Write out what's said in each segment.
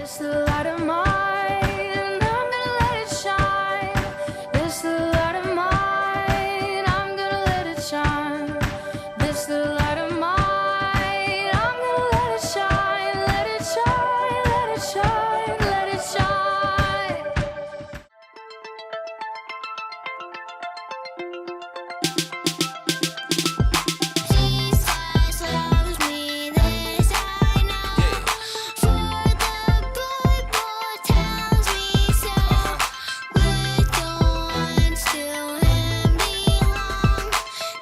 This the light of mine, I'm gonna let it shine. This the light of mine, I'm gonna let it shine. This the light of mine, I'm gonna let it shine. Let it shine, let it shine, let it shine. Jesus loves me, this I know. For the good book tells me so. Little ones to him belong.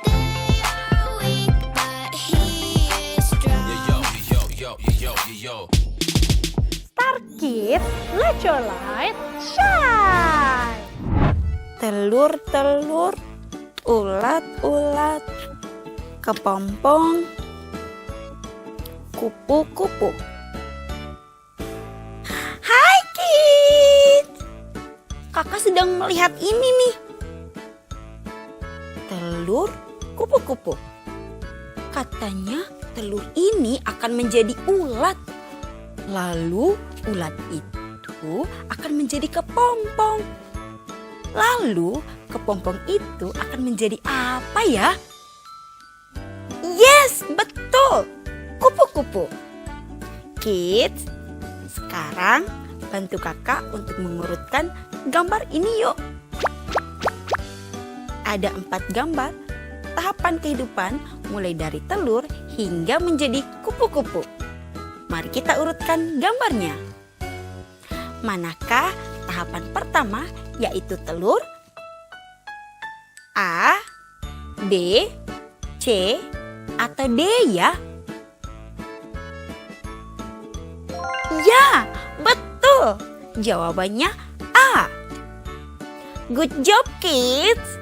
They are weak, but he is strong. Star Kids, let your light shine. Telur-telur, ulat-ulat, kepompong, kupu-kupu. Hai Kids, kakak sedang melihat ini nih. Telur kupu-kupu. Katanya telur ini akan menjadi ulat. Lalu ulat itu akan menjadi kepompong. Lalu kepompong itu akan menjadi apa ya? Yes, betul. Kupu-kupu. Kids, sekarang bantu kakak untuk mengurutkan gambar ini yuk. Ada 4 gambar tahapan kehidupan mulai dari telur hingga menjadi kupu-kupu. Mari kita urutkan gambarnya. Manakah tahapan pertama yaitu telur? A, B, C, atau D ya? Ya, betul. Jawabannya A. Good job kids.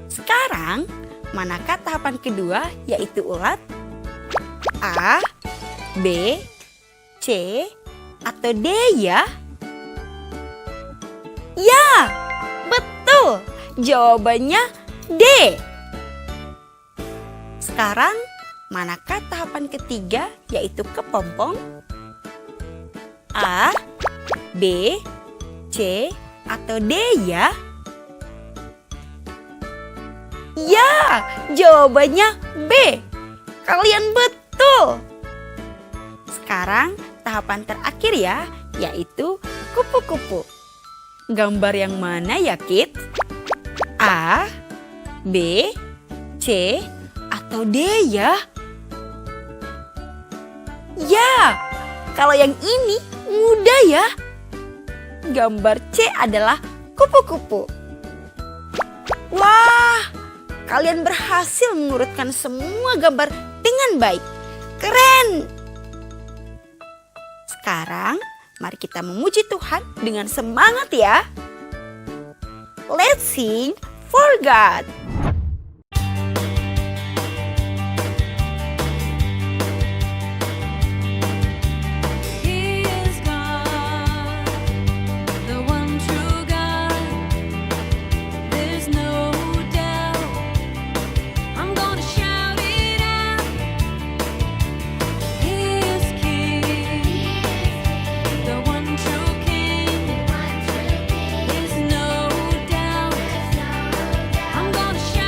Sekarang, manakah tahapan kedua yaitu ulat? A, B, C, atau D ya? Ya, betul. Jawabannya D. Sekarang, manakah tahapan ketiga yaitu kepompong? A, B, C, atau D ya? Ya, jawabannya B. Kalian betul. Sekarang tahapan terakhir ya, yaitu kupu-kupu. Gambar yang mana ya kids? A, B, C, atau D ya? Ya, kalau yang ini mudah ya. Gambar C adalah kupu-kupu. Wah, kalian berhasil mengurutkan semua gambar dengan baik. Keren! Sekarang, mari kita memuji Tuhan dengan semangat ya. Let's sing for God. He is God, the one true God. There's no doubt. I'm gonna shout it out. He is King, the one true King. There's no doubt. I'm gonna shout.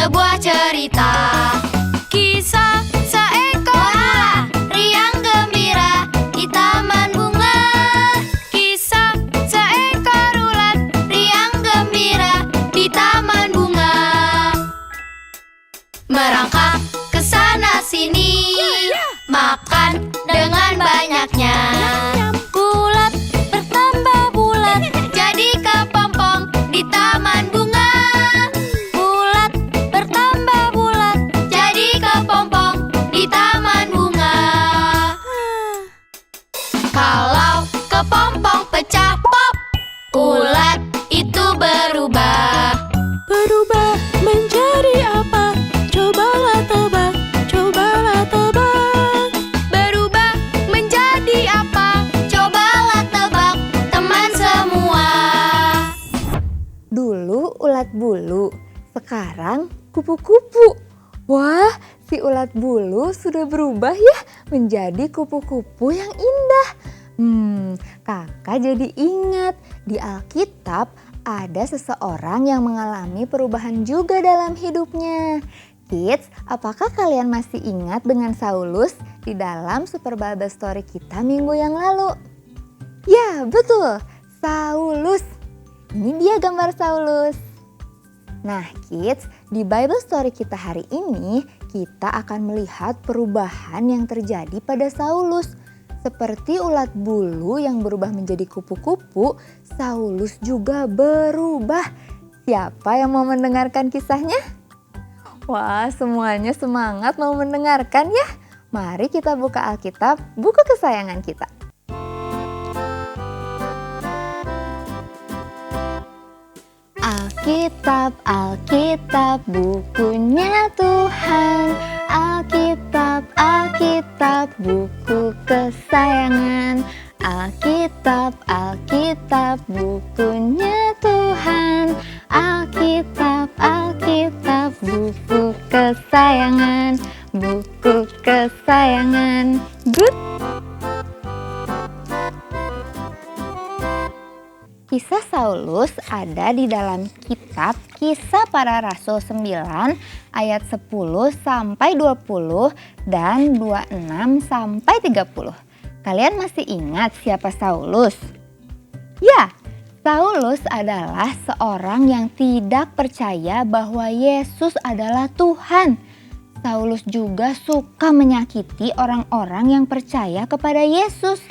sebuah cerita. Kisah seekor Wah, riang gembira di taman bunga. Kisah seekor ulat Riang gembira di taman bunga. Merangkak ke sana sini, makan dengan banyaknya. Bulat bertambah bulat Jadi kepompong di taman bunga. Bulat bertambah bulat Jadi kepompong di taman bunga. Kalau kepompong pecah pop, ulat itu berubah. Berubah menjadi apa? Cobalah tebak, cobalah tebak. Berubah menjadi apa? Cobalah tebak, teman semua. Dulu ulat bulu, sekarang kupu-kupu. Wah, si ulat bulu sudah berubah ya menjadi kupu-kupu yang indah. Kakak jadi ingat di Alkitab ada seseorang yang mengalami perubahan juga dalam hidupnya. Kids, apakah kalian masih ingat dengan Saulus di dalam Super Bible Story kita minggu yang lalu? Ya, betul, Saulus. Ini dia gambar Saulus. Nah, kids, di Bible Story kita hari ini, kita akan melihat perubahan yang terjadi pada Saulus. Seperti ulat bulu yang berubah menjadi kupu-kupu, Saulus juga berubah. Siapa yang mau mendengarkan kisahnya? Wah, semuanya semangat mau mendengarkan ya. Mari kita buka Alkitab, buku kesayangan kita. Alkitab, Alkitab, bukunya Tuhan. Alkitab, Alkitab, buku kesayangan. Alkitab, Alkitab, bukunya Tuhan. Alkitab, Alkitab, buku kesayangan. Buku kesayangan. Good. Kisah Saulus ada di dalam kitab Kisah Para Rasul 9 ayat 10 sampai 20 dan 26 sampai 30. Kalian masih ingat siapa Saulus? Ya, Saulus adalah seorang yang tidak percaya bahwa Yesus adalah Tuhan. Saulus juga suka menyakiti orang-orang yang percaya kepada Yesus.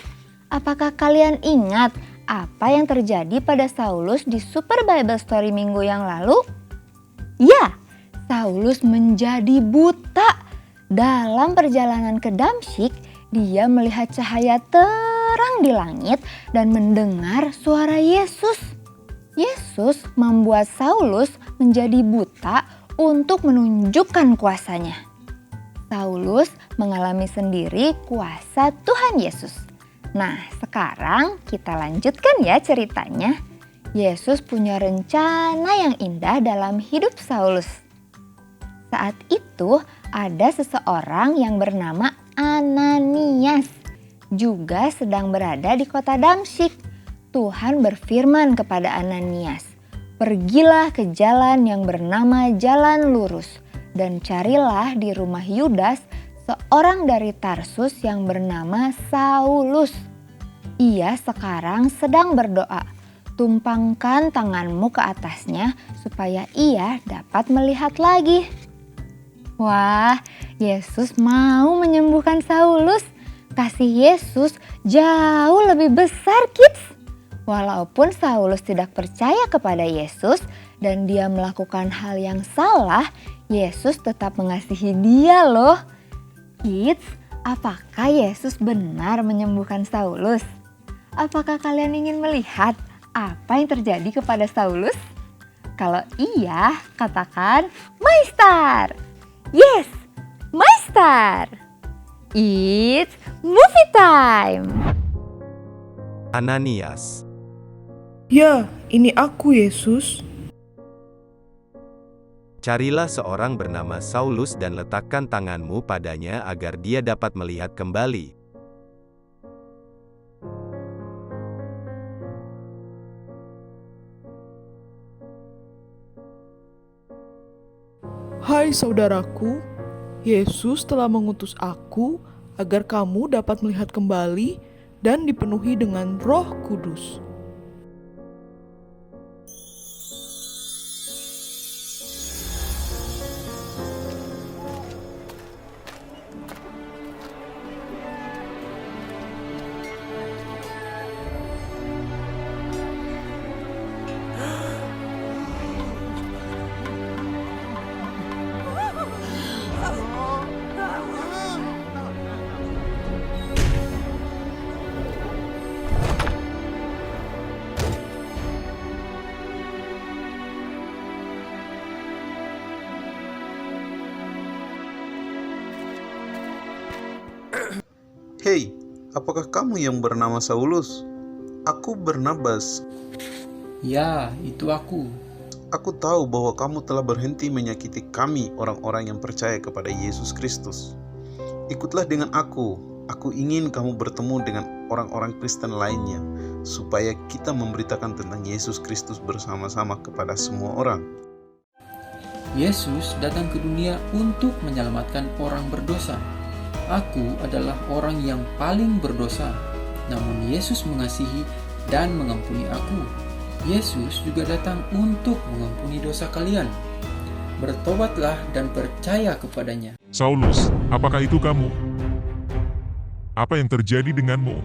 Apakah kalian ingat apa yang terjadi pada Saulus di Super Bible Story minggu yang lalu? Ya, Saulus menjadi buta. Dalam perjalanan ke Damsyik, dia melihat cahaya terang di langit dan mendengar suara Yesus. Yesus membuat Saulus menjadi buta untuk menunjukkan kuasanya. Saulus mengalami sendiri kuasa Tuhan Yesus. Nah, sekarang kita lanjutkan ya ceritanya. Yesus punya rencana yang indah dalam hidup Saulus. Saat itu ada seseorang yang bernama Ananias, juga sedang berada di kota Damsyik. Tuhan berfirman kepada Ananias, "Pergilah ke jalan yang bernama Jalan Lurus dan carilah di rumah Yudas seorang dari Tarsus yang bernama Saulus. Ia sekarang sedang berdoa. Tumpangkan tanganmu ke atasnya supaya ia dapat melihat lagi." Wah, Yesus mau menyembuhkan Saulus. Kasih Yesus jauh lebih besar, kids. Walaupun Saulus tidak percaya kepada Yesus dan dia melakukan hal yang salah, Yesus tetap mengasihi dia loh. Kids, apakah Yesus benar menyembuhkan Saulus? Apakah kalian ingin melihat apa yang terjadi kepada Saulus? Kalau iya, katakan Maestar. Yes, Maestar. It's movie time. Ananias. Ya, ini aku, Yesus. Carilah seorang bernama Saulus dan letakkan tanganmu padanya agar dia dapat melihat kembali. Hai saudaraku, Yesus telah mengutus aku agar kamu dapat melihat kembali dan dipenuhi dengan Roh Kudus. Hei, apakah kamu yang bernama Saulus? Aku Barnabas. Ya, itu aku. Aku tahu bahwa kamu telah berhenti menyakiti kami orang-orang yang percaya kepada Yesus Kristus. Ikutlah dengan aku. Aku ingin kamu bertemu dengan orang-orang Kristen lainnya, supaya kita memberitakan tentang Yesus Kristus bersama-sama kepada semua orang. Yesus datang ke dunia untuk menyelamatkan orang berdosa. Aku adalah orang yang paling berdosa, namun Yesus mengasihi dan mengampuni aku. Yesus juga datang untuk mengampuni dosa kalian. Bertobatlah dan percaya kepadanya. Saulus, apakah itu kamu? Apa yang terjadi denganmu?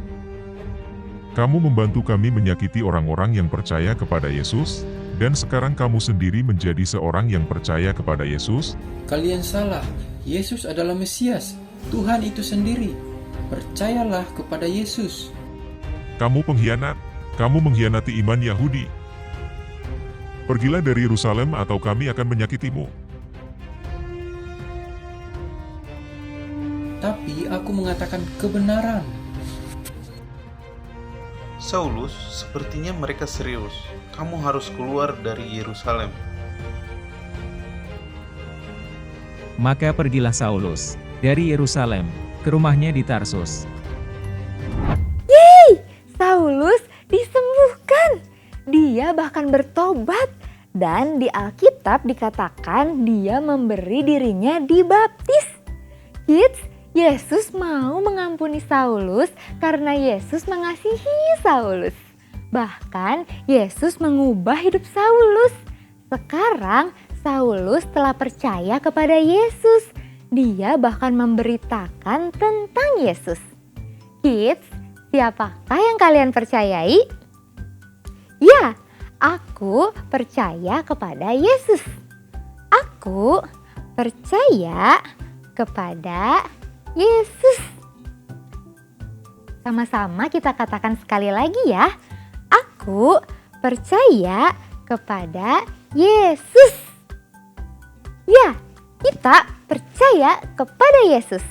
Kamu membantu kami menyakiti orang-orang yang percaya kepada Yesus, dan sekarang kamu sendiri menjadi seorang yang percaya kepada Yesus? Kalian salah. Yesus adalah Mesias, Tuhan itu sendiri. Percayalah kepada Yesus. Kamu pengkhianat. Kamu mengkhianati iman Yahudi. Pergilah dari Yerusalem atau kami akan menyakitimu. Tapi aku mengatakan kebenaran. Saulus, sepertinya mereka serius. Kamu harus keluar dari Yerusalem. Maka pergilah Saulus dari Yerusalem ke rumahnya di Tarsus. Saulus disembuhkan. Dia bahkan bertobat. Dan di Alkitab dikatakan dia memberi dirinya dibaptis. Kids, Yesus mau mengampuni Saulus karena Yesus mengasihi Saulus. Bahkan Yesus mengubah hidup Saulus. Sekarang Saulus telah percaya kepada Yesus. Dia bahkan memberitakan tentang Yesus. Kids, siapakah yang kalian percayai? Ya, aku percaya kepada Yesus. Aku percaya kepada Yesus. Sama-sama kita katakan sekali lagi ya. Aku percaya kepada Yesus. Ya, kita percaya kepada Yesus.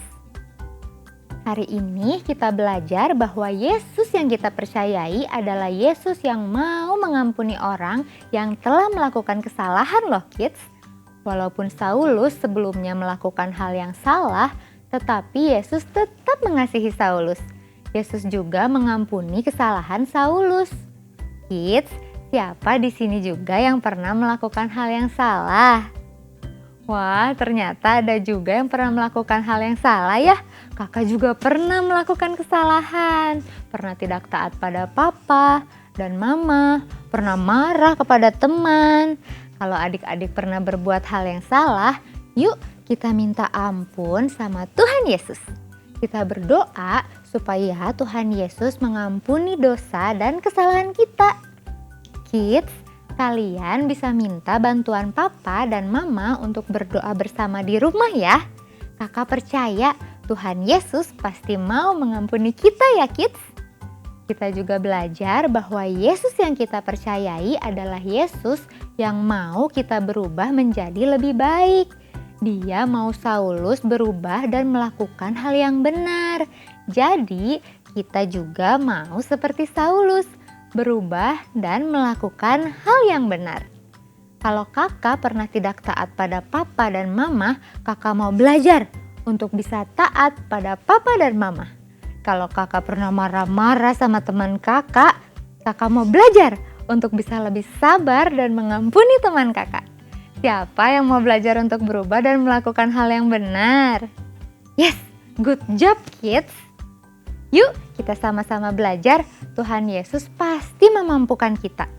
Hari ini kita belajar bahwa Yesus yang kita percayai adalah Yesus yang mau mengampuni orang yang telah melakukan kesalahan loh kids. Walaupun Saulus sebelumnya melakukan hal yang salah, tetapi Yesus tetap mengasihi Saulus. Yesus juga mengampuni kesalahan Saulus. Kids, siapa di sini juga yang pernah melakukan hal yang salah? Wah, ternyata ada juga yang pernah melakukan hal yang salah ya. Kakak juga pernah melakukan kesalahan. Pernah tidak taat pada papa dan mama. Pernah marah kepada teman. Kalau adik-adik pernah berbuat hal yang salah, yuk kita minta ampun sama Tuhan Yesus. Kita berdoa supaya Tuhan Yesus mengampuni dosa dan kesalahan kita. Kids, kalian bisa minta bantuan papa dan mama untuk berdoa bersama di rumah ya. Kakak percaya Tuhan Yesus pasti mau mengampuni kita ya kids. Kita juga belajar bahwa Yesus yang kita percayai adalah Yesus yang mau kita berubah menjadi lebih baik. Dia mau Saulus berubah dan melakukan hal yang benar. Jadi kita juga mau seperti Saulus, berubah dan melakukan hal yang benar. Kalau kakak pernah tidak taat pada papa dan mama, kakak mau belajar untuk bisa taat pada papa dan mama. Kalau kakak pernah marah-marah sama teman kakak, kakak mau belajar untuk bisa lebih sabar dan mengampuni teman kakak. Siapa yang mau belajar untuk berubah dan melakukan hal yang benar? Yes, good job kids. Yuk kita sama-sama belajar, Tuhan Yesus pasti memampukan kita.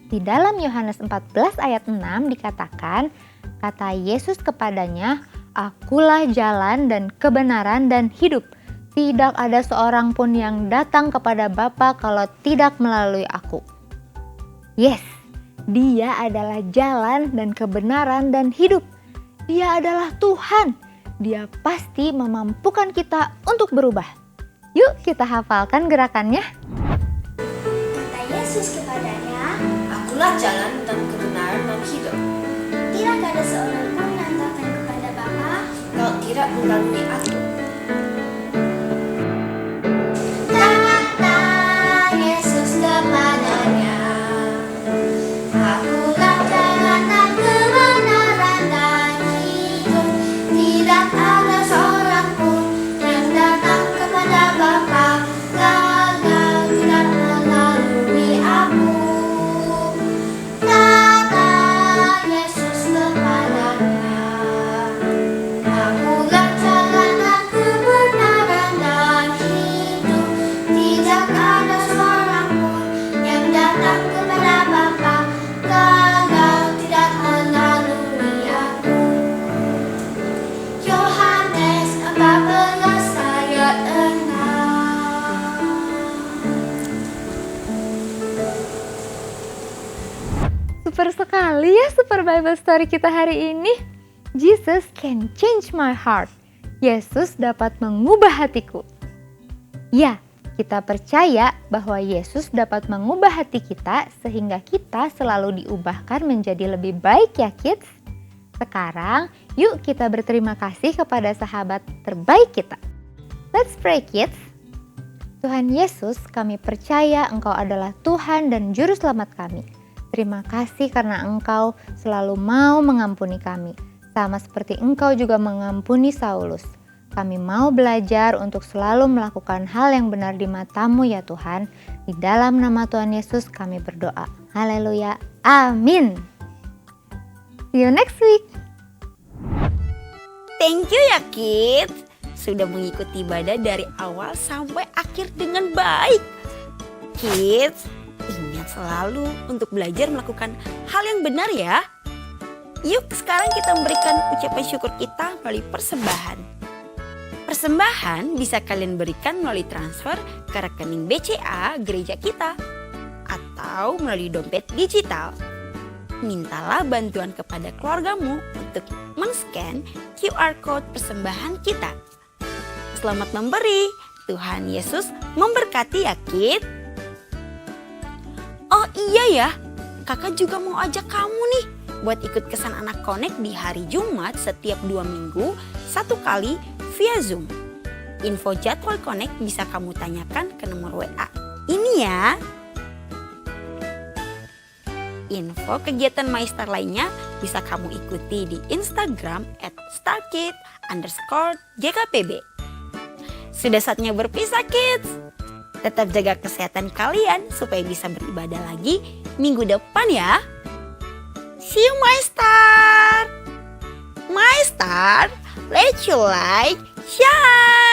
Di dalam Yohanes 14 ayat 6 dikatakan, kata Yesus kepadanya, "Akulah jalan dan kebenaran dan hidup. Tidak ada seorang pun yang datang kepada Bapa kalau tidak melalui aku." Yes, Dia adalah jalan dan kebenaran dan hidup. Dia adalah Tuhan. Dia pasti memampukan kita untuk berubah. Yuk kita hafalkan gerakannya. Kata Yesus kepadanya, Akulah jalan dan kebenaran dan hidup. tidak ada seorang pun yang datang kepada Bapa Kalau tidak melalui aku. Kata Yesus kepadanya, Akulah jalan dan kebenaran dan hidup. Tidak ada seorang pun yang datang kepada Bapa kalau tidak melalui aku. Kata Yesus kepadanya, Akulah jalan dan kebenaran dan hidup. Tidak ada seorang pun yang datang kepada Bapa kalau tidak melalui aku. Yohanes 14 ayat 6. Super sekali ya Super Bible Story kita hari ini. Jesus can change my heart. Yesus dapat mengubah hatiku. Ya, kita percaya bahwa Yesus dapat mengubah hati kita sehingga kita selalu diubahkan menjadi lebih baik ya kids. Sekarang yuk kita berterima kasih kepada sahabat terbaik kita. Let's pray kids. Tuhan Yesus, kami percaya Engkau adalah Tuhan dan Juru Selamat kami. Terima kasih karena Engkau selalu mau mengampuni kami. Sama seperti Engkau juga mengampuni Saulus. Kami mau belajar untuk selalu melakukan hal yang benar di mata-Mu ya Tuhan. Di dalam nama Tuhan Yesus kami berdoa. Haleluya. Amin. See you next week. Thank you ya kids, sudah mengikuti ibadah dari awal sampai akhir dengan baik. Kids, ingat selalu untuk belajar melakukan hal yang benar ya. Yuk sekarang kita memberikan ucapan syukur kita melalui persembahan. Persembahan bisa kalian berikan melalui transfer ke rekening BCA gereja kita atau melalui dompet digital. Mintalah bantuan kepada keluargamu untuk men-scan QR code persembahan kita. Selamat memberi, Tuhan Yesus memberkati ya kids. Oh iya ya, kakak juga mau ajak kamu nih buat ikut kesan anak connect di hari Jumat setiap 2 minggu 1 kali via Zoom. Info jadwal connect bisa kamu tanyakan ke nomor WA ini ya. Info kegiatan MyStar lainnya bisa kamu ikuti di Instagram @starkid_GKPB. Sudah saatnya berpisah kids. Tetap jaga kesehatan kalian supaya bisa beribadah lagi minggu depan ya. See you MyStar. MyStar, let your light shine.